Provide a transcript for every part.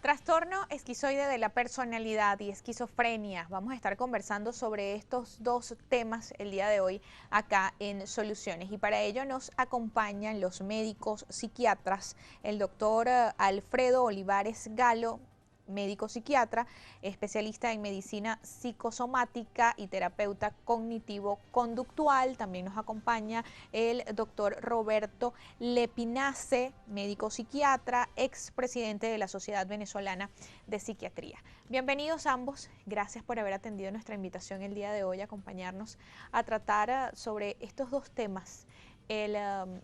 Trastorno esquizoide de la personalidad y esquizofrenia. Vamos a estar conversando sobre estos dos temas el día de hoy acá en Soluciones. Y para ello nos acompañan los médicos psiquiatras, el doctor Alfredo Olivares Galo, médico psiquiatra, especialista en medicina psicosomática y terapeuta cognitivo-conductual. También nos acompaña el doctor Roberto Lepinace, médico psiquiatra, expresidente de la Sociedad Venezolana de Psiquiatría. Bienvenidos ambos, gracias por haber atendido nuestra invitación el día de hoy a acompañarnos a tratar sobre estos dos temas, el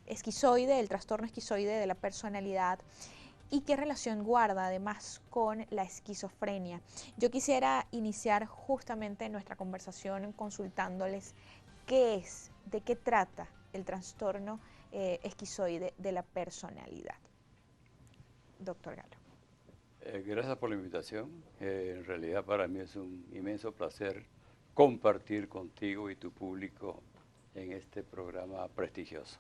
esquizoide, el trastorno esquizoide de la personalidad, y qué relación guarda además con la esquizofrenia. Yo quisiera iniciar justamente nuestra conversación consultándoles qué es, de qué trata el trastorno esquizoide de la personalidad. Doctor Galo. Gracias por la invitación. En realidad para mí es un inmenso placer compartir contigo y tu público en este programa prestigioso.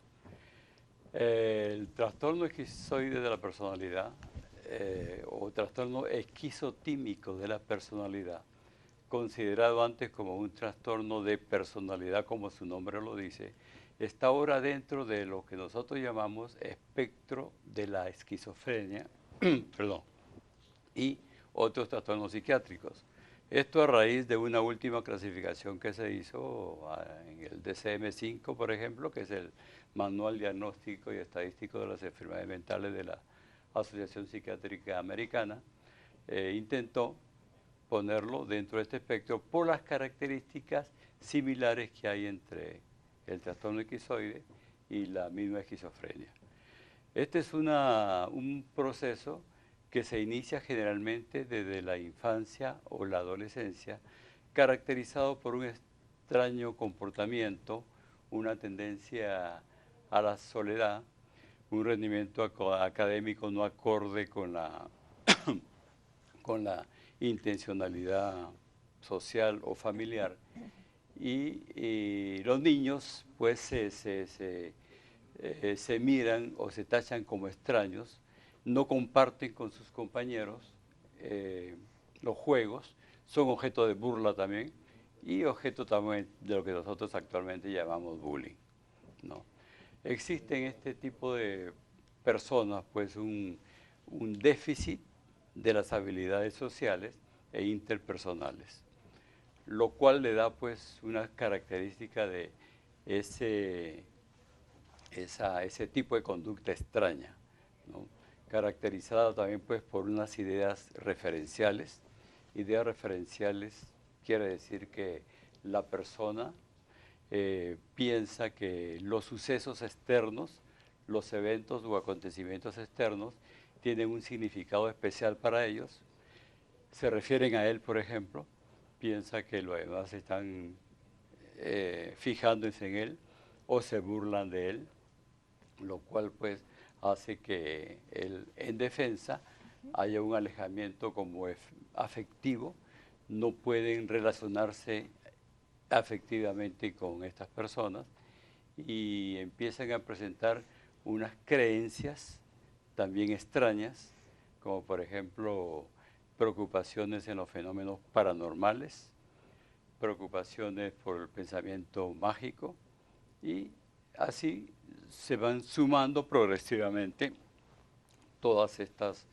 El trastorno esquizoide de la personalidad o trastorno esquizotímico de la personalidad, considerado antes como un trastorno de personalidad, como su nombre lo dice, está ahora dentro de lo que nosotros llamamos espectro de la esquizofrenia, perdón, y otros trastornos psiquiátricos. Esto a raíz de una última clasificación que se hizo en el DCM-5, por ejemplo, que es el Manual Diagnóstico y Estadístico de las Enfermedades Mentales de la Asociación Psiquiátrica Americana. Intentó ponerlo dentro de este espectro por las características similares que hay entre el trastorno esquizoide y la misma esquizofrenia. Este es un proceso que se inicia generalmente desde la infancia o la adolescencia, caracterizado por un extraño comportamiento, una tendencia a la soledad, un rendimiento académico no acorde con la intencionalidad social o familiar. Y los niños pues se miran o se tachan como extraños, no comparten con sus compañeros los juegos, son objeto de burla también y objeto también de lo que nosotros actualmente llamamos bullying, ¿no? Existe en este tipo de personas pues un déficit de las habilidades sociales e interpersonales, lo cual le da pues una característica de ese tipo de conducta extraña, ¿no? Caracterizada también pues por unas ideas referenciales. Ideas referenciales quiere decir que la persona piensa que los sucesos externos, los eventos o acontecimientos externos tienen un significado especial para ellos. Se refieren a él, por ejemplo, piensa que los demás están fijándose en él o se burlan de él, lo cual pues hace que en defensa haya un alejamiento como afectivo, no pueden relacionarse afectivamente con estas personas y empiezan a presentar unas creencias también extrañas, como por ejemplo preocupaciones en los fenómenos paranormales, preocupaciones por el pensamiento mágico y así se van sumando progresivamente todas estas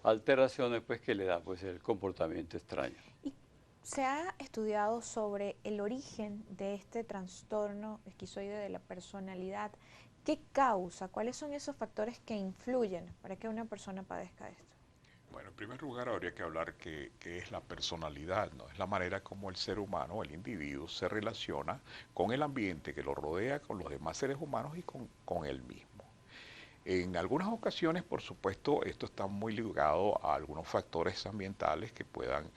alteraciones pues, que le da pues, el comportamiento extraño. ¿Y se ha estudiado sobre el origen de este trastorno esquizoide de la personalidad? ¿Qué causa? ¿Cuáles son esos factores que influyen para que una persona padezca esto? Bueno, en primer lugar habría que hablar qué es la personalidad, ¿no? Es la manera como el ser humano, el individuo, se relaciona con el ambiente que lo rodea, con los demás seres humanos y con él mismo. En algunas ocasiones, por supuesto, esto está muy ligado a algunos factores ambientales que puedan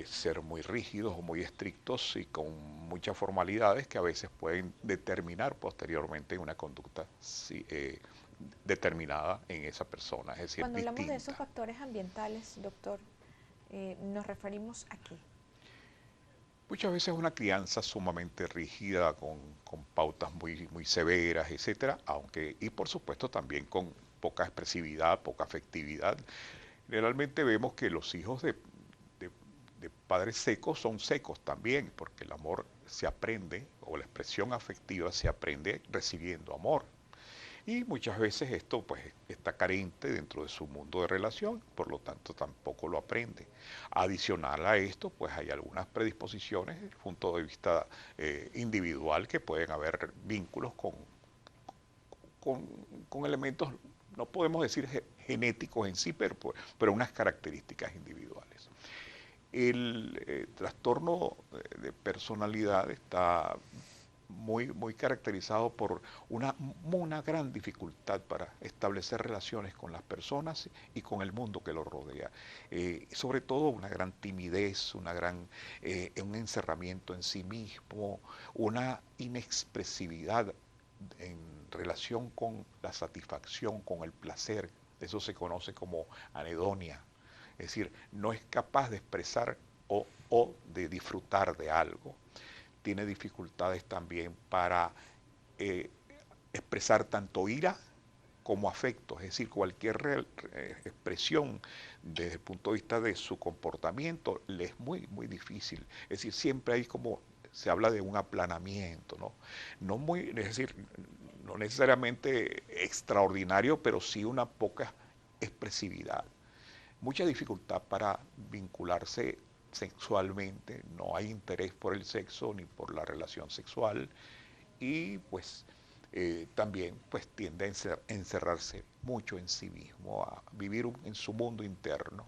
ser muy rígidos o muy estrictos y con muchas formalidades que a veces pueden determinar posteriormente una conducta determinada en esa persona, es decir, Cuando hablamos de esos distinta. factores ambientales, doctor, ¿nos referimos a qué? Muchas veces una crianza sumamente rígida, con pautas muy severas, etcétera, y por supuesto también con poca expresividad, poca afectividad, Generalmente vemos que los hijos de padres secos son secos también, porque el amor se aprende, o la expresión afectiva se aprende recibiendo amor. Y muchas veces esto pues está carente dentro de su mundo de relación, por lo tanto tampoco lo aprende. Adicional a esto, pues hay algunas predisposiciones desde el punto de vista individual, que pueden haber vínculos con, con elementos, no podemos decir genéticos en sí, pero unas características individuales. El trastorno de personalidad está muy caracterizado por una gran dificultad para establecer relaciones con las personas y con el mundo que lo rodea. Sobre todo una gran timidez, un encerramiento en sí mismo, una inexpresividad en relación con la satisfacción, con el placer. Eso se conoce como anedonia. Es decir, no es capaz de expresar o de disfrutar de algo. Tiene dificultades también para expresar tanto ira como afecto, es decir, cualquier expresión desde el punto de vista de su comportamiento le es muy difícil. Es decir, siempre hay como, se habla de un aplanamiento, ¿no? Es decir, no necesariamente extraordinario, pero sí una poca expresividad. Mucha dificultad para vincularse sexualmente, no hay interés por el sexo ni por la relación sexual, y pues también pues tiende a encerrarse mucho en sí mismo, a vivir en su mundo interno,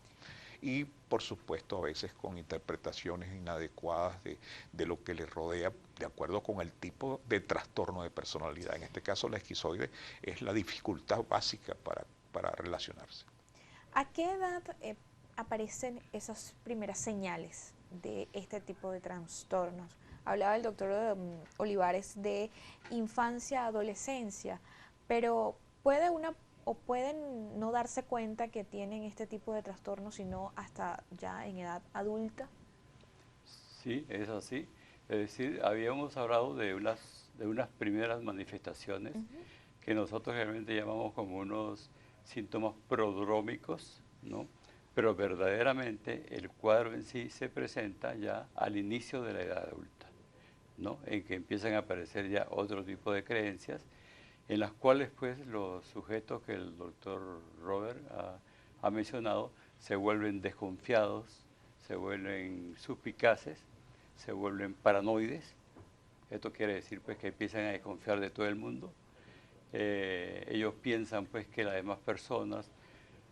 y por supuesto a veces con interpretaciones inadecuadas de lo que le rodea de acuerdo con el tipo de trastorno de personalidad. En este caso la esquizoide es la dificultad básica para relacionarse. ¿A qué edad aparecen esas primeras señales de este tipo de trastornos? Hablaba el doctor Olivares de infancia, adolescencia, pero ¿puede una o pueden no darse cuenta que tienen este tipo de trastornos sino hasta ya en edad adulta? Sí, es así. Es decir, habíamos hablado de unas primeras manifestaciones que nosotros realmente llamamos como unos síntomas prodrómicos, ¿no? Pero verdaderamente el cuadro en sí se presenta ya al inicio de la edad adulta, ¿no? En que empiezan a aparecer ya otro tipo de creencias, en las cuales pues los sujetos que el doctor Robert ha mencionado se vuelven desconfiados, se vuelven suspicaces, se vuelven paranoides. Esto quiere decir pues que empiezan a desconfiar de todo el mundo. Ellos piensan pues que las demás personas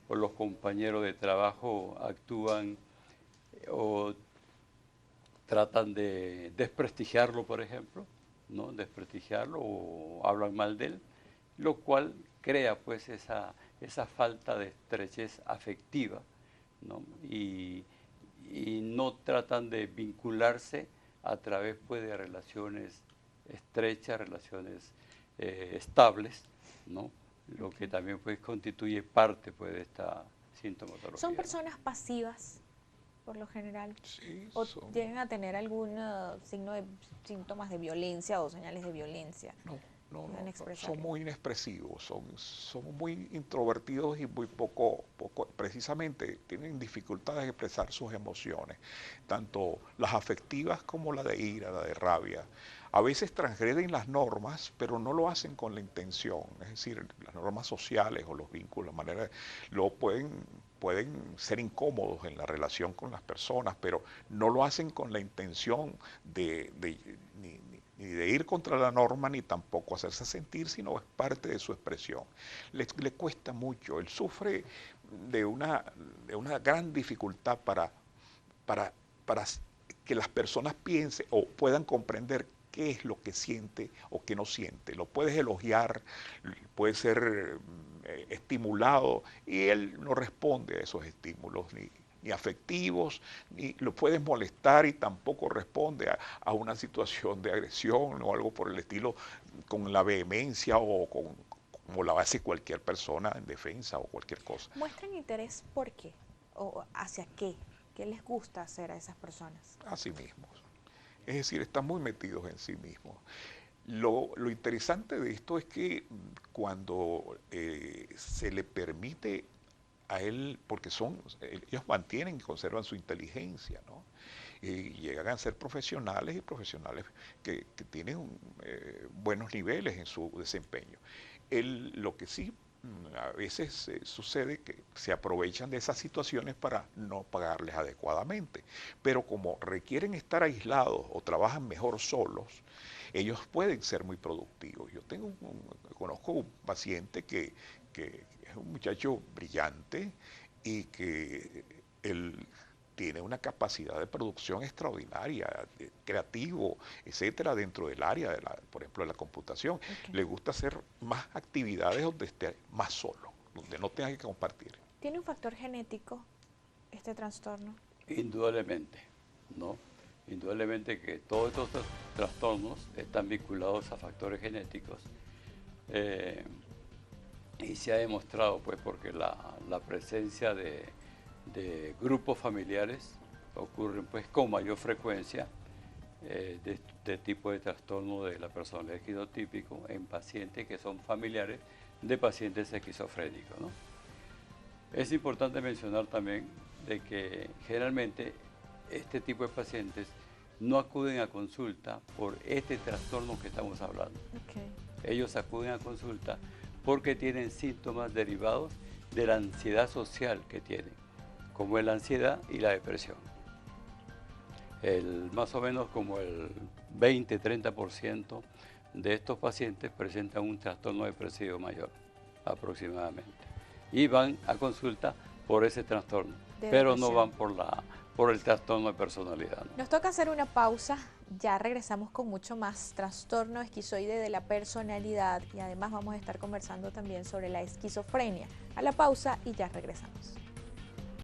o los compañeros de trabajo actúan o tratan de desprestigiarlo, por ejemplo, ¿no? Desprestigiarlo o hablan mal de él, lo cual crea pues esa falta de estrechez afectiva, ¿no? Y no tratan de vincularse a través pues de relaciones estrechas, relaciones estables, ¿no? Lo que también pues constituye parte pues de esta sintomatología. ¿Son personas pasivas por lo general? Sí, ¿O llegan a tener algún signo de síntomas de violencia o señales de violencia? No, No, son muy inexpresivos, son muy introvertidos y muy poco, precisamente tienen dificultades de expresar sus emociones, tanto las afectivas como la de ira, la de rabia. A veces transgreden las normas, pero no lo hacen con la intención, es decir, las normas sociales o los vínculos, pueden ser incómodos en la relación con las personas, pero no lo hacen con la intención ni de ir contra la norma, ni tampoco hacerse sentir, sino es parte de su expresión. Le cuesta mucho, él sufre de una gran dificultad para que las personas piensen o puedan comprender qué es lo que siente o qué no siente. Lo puedes elogiar, puede ser estimulado, y él no responde a esos estímulos, ni afectivos, ni lo puedes molestar y tampoco responde a una situación de agresión o algo por el estilo con la vehemencia o como la hace cualquier persona en defensa o cualquier cosa. ¿Muestran interés por qué? ¿O hacia qué? ¿Qué les gusta hacer a esas personas? A sí mismos. Es decir, están muy metidos en sí mismos. Lo interesante de esto es que cuando se le permite a él, porque ellos mantienen y conservan su inteligencia, ¿no? Y llegan a ser profesionales y profesionales que tienen buenos niveles en su desempeño. Lo que sí a veces sucede que se aprovechan de esas situaciones para no pagarles adecuadamente, pero como requieren estar aislados o trabajan mejor solos, ellos pueden ser muy productivos. Yo conozco un paciente que es un muchacho brillante y que él tiene una capacidad de producción extraordinaria, creativo, etcétera, dentro del área por ejemplo, de la computación. Okay. Le gusta hacer más actividades donde esté más solo, donde no tenga que compartir. ¿Tiene un factor genético este trastorno? Indudablemente, ¿no? Indudablemente que todos estos trastornos están vinculados a factores genéticos y se ha demostrado, pues, porque la presencia de grupos familiares ocurren, pues, con mayor frecuencia de este tipo de trastorno de la personalidad esquizotípico en pacientes que son familiares de pacientes esquizofrénicos, ¿no? Es importante mencionar también de que generalmente este tipo de pacientes no acuden a consulta por este trastorno que estamos hablando. Okay. Ellos acuden a consulta porque tienen síntomas derivados de la ansiedad social que tienen, como es la ansiedad y la depresión. Más o menos como el 20-30% de estos pacientes presentan un trastorno depresivo mayor, aproximadamente. Y van a consulta por ese trastorno, pero no van por el trastorno de personalidad, ¿no? Nos toca hacer una pausa, ya regresamos con mucho más trastorno esquizoide de la personalidad y además vamos a estar conversando también sobre la esquizofrenia. A la pausa y ya regresamos.